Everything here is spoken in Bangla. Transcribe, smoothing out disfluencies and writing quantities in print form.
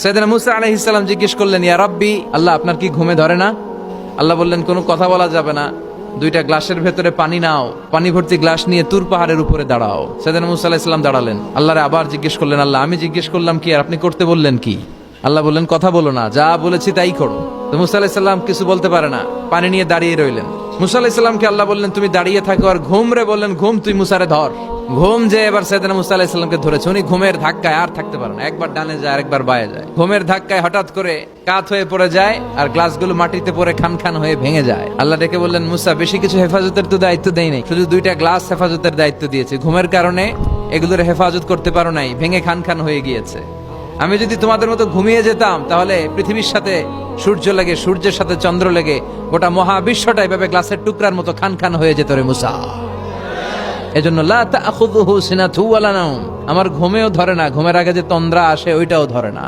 সাইয়েদনা মুসা আলাইহিস সালাম জিজ্ঞেস করলেন, ইয়া রাব্বি, আল্লাহ আপনার কি ঘুমে ধরে না? আল্লাহ বললেন, কোনো কথা বলা যাবে না, দুইটা গ্লাসের ভেতরে পানি নাও, পানি ভর্তি গ্লাস নিয়ে তুর পাহাড়ের উপরে দাঁড়াও। সাইয়েদনা মুসা আলাইহিস সালাম দাঁড়ালেন। আল্লাহরে আবার জিজ্ঞেস করলেন, আল্লাহ আমি জিজ্ঞেস করলাম কি আর আপনি করতে বললেন কি? আল্লাহ বললেন, কথা বলো না, যা বলেছি তাই করো। তো মুসা আলাইহিস সালাম কিছু বলতে পারে না, পানি নিয়ে দাঁড়িয়ে রইলেন। মুসা আলাইহিস সালামকে আল্লাহ বললেন, তুমি দাঁড়িয়ে থাকো আর ঘুম রে, বললেন ঘুম তুই মুসারে ধর। ঘুম যে এবার সাইয়েদনা মুসা আলাইহিস সালামকে ধরেছে। উনি ঘুমের ধাক্কায় আর থাকতে পারেন না, একবার ডানে যায় আরেকবার বায়ে যায়। ঘুমের ধাক্কায় হঠাৎ করে কাত হয়ে পড়ে যায় আর গ্লাসগুলো মাটিতে পড়ে খান খান হয়ে ভেঙে যায়। আল্লাহ ডেকে বললেন, মুসা বেশি কিছু হেফাজতের তো দায়িত্ব দেই নাই, শুধু দুইটা গ্লাস হেফাজতের দায়িত্ব দিয়েছে। ঘুমের কারণে এগুলোর হেফাজত করতে পারো নাই, ভেঙে খান খান হয়ে গিয়েছে। আমি যদি তোমাদের মতো ঘুমিয়ে যেতাম তাহলে পৃথিবীর সাথে সূর্য লেগে, সূর্যের সাথে চন্দ্র লেগে গোটা মহাবিশ্বটা এভাবে গ্লাসের টুকরার মতো খান খান হয়ে যেত রে মুসা। এজন্য লা তাখুযুহু সিনাতু ওয়ালা নাওম, আমার ঘুমেও ধরে না, ঘুমের আগে যে তন্দ্রা আসে ওইটাও ধরে না।